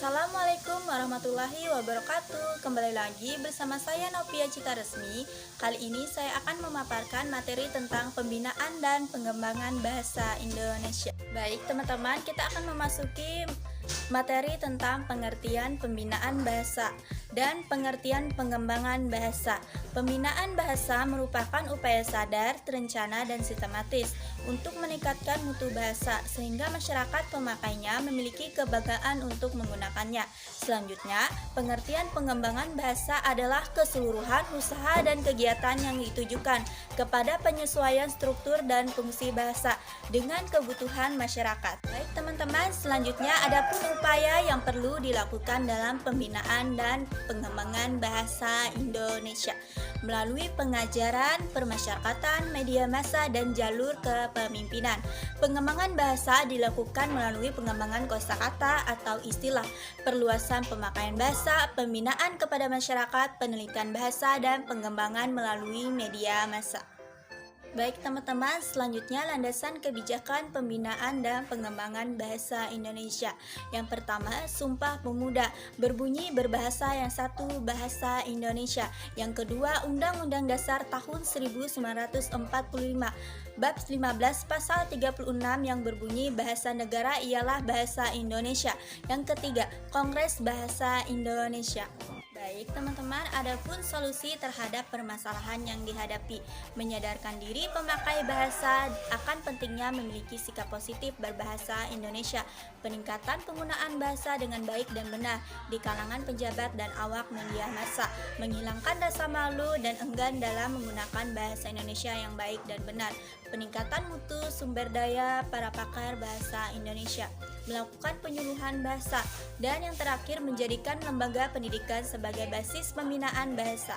Assalamualaikum warahmatullahi wabarakatuh. Kembali lagi bersama saya Novia Cita Resmi. Kali ini saya akan memaparkan materi tentang pembinaan dan pengembangan bahasa Indonesia. Baik teman-teman, kita akan memasuki materi tentang pengertian pembinaan bahasa dan pengertian pengembangan bahasa. Pembinaan bahasa merupakan upaya sadar, terencana, dan sistematis untuk meningkatkan mutu bahasa sehingga masyarakat pemakainya memiliki kebanggaan untuk menggunakannya. Selanjutnya, pengertian pengembangan bahasa adalah keseluruhan usaha dan kegiatan yang ditujukan kepada penyesuaian struktur dan fungsi bahasa dengan kebutuhan masyarakat. Baik teman-teman, selanjutnya ada upaya yang perlu dilakukan dalam pembinaan dan pengembangan bahasa Indonesia melalui pengajaran, permasyarakatan, media massa, dan jalur kepemimpinan. Pengembangan bahasa dilakukan melalui pengembangan kosakata atau istilah, perluasan pemakaian bahasa, pembinaan kepada masyarakat, penelitian bahasa, dan pengembangan melalui media massa. Baik teman-teman, selanjutnya landasan kebijakan pembinaan dan pengembangan bahasa Indonesia. Yang pertama, Sumpah Pemuda, berbunyi berbahasa yang satu bahasa Indonesia. Yang kedua, Undang-Undang Dasar tahun 1945, Bab 15 Pasal 36 yang berbunyi bahasa negara ialah bahasa Indonesia. Yang ketiga, Kongres Bahasa Indonesia. Baik teman-teman, adapun solusi terhadap permasalahan yang dihadapi, menyadarkan diri pemakai bahasa akan pentingnya memiliki sikap positif berbahasa Indonesia, peningkatan penggunaan bahasa dengan baik dan benar di kalangan pejabat dan awak media massa, menghilangkan rasa malu dan enggan dalam menggunakan bahasa Indonesia yang baik dan benar, peningkatan mutu sumber daya para pakar bahasa Indonesia, melakukan penyuluhan bahasa, dan yang terakhir menjadikan lembaga pendidikan sebagai basis pembinaan bahasa.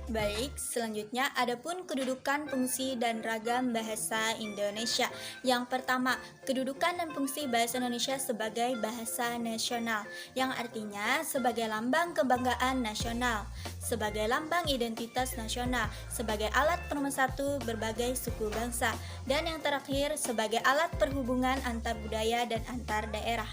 Baik, selanjutnya adapun kedudukan, fungsi, dan ragam bahasa Indonesia. Yang pertama, kedudukan dan fungsi bahasa Indonesia sebagai bahasa nasional, yang artinya sebagai lambang kebanggaan nasional, sebagai lambang identitas nasional, sebagai alat pemersatu berbagai suku bangsa, dan yang terakhir sebagai alat perhubungan antar budaya dan antar daerah.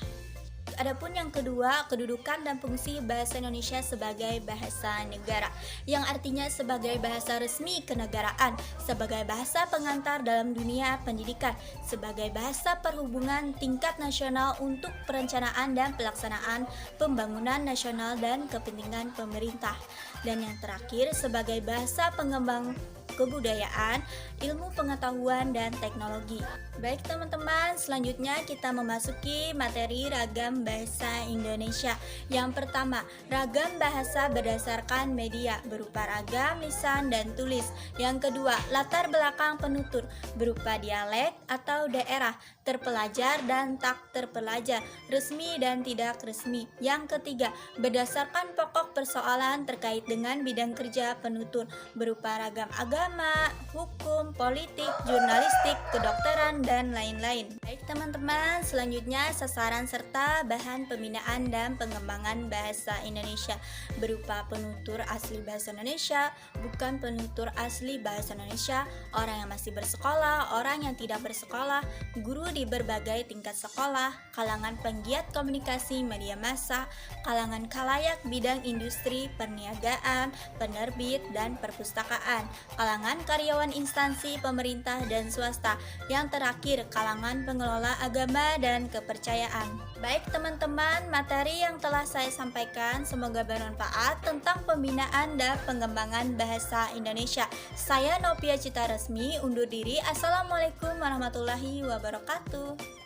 Adapun yang kedua, kedudukan dan fungsi bahasa Indonesia sebagai bahasa negara, yang artinya sebagai bahasa resmi kenegaraan, sebagai bahasa pengantar dalam dunia pendidikan, sebagai bahasa perhubungan tingkat nasional untuk perencanaan dan pelaksanaan pembangunan nasional dan kepentingan pemerintah, dan yang terakhir sebagai bahasa pengembang kebudayaan, ilmu pengetahuan, dan teknologi. Baik teman-teman, selanjutnya kita memasuki materi ragam bahasa Indonesia. Yang pertama, ragam bahasa berdasarkan media berupa ragam, lisan, dan tulis. Yang kedua, latar belakang penutur berupa dialek atau daerah, terpelajar dan tak terpelajar, resmi dan tidak resmi. Yang ketiga, berdasarkan pokok persoalan terkait dengan bidang kerja penutur berupa ragam agama, hukum, politik, jurnalistik, kedokteran, dan lain-lain. Baik teman-teman, selanjutnya sasaran serta bahan pembinaan dan pengembangan bahasa Indonesia berupa penutur asli bahasa Indonesia, bukan penutur asli bahasa Indonesia, orang yang masih bersekolah, orang yang tidak bersekolah, guru di berbagai tingkat sekolah, kalangan penggiat komunikasi media massa, kalangan khalayak bidang industri, perniagaan, penerbit, dan perpustakaan, kalangan karyawan instansi pemerintah dan swasta, yang terakhir kalangan pengelola agama dan kepercayaan. Baik teman-teman, materi yang telah saya sampaikan semoga bermanfaat tentang pembinaan dan pengembangan bahasa Indonesia. Saya Novia Cita Resmi undur diri. Assalamualaikum warahmatullahi wabarakatuh.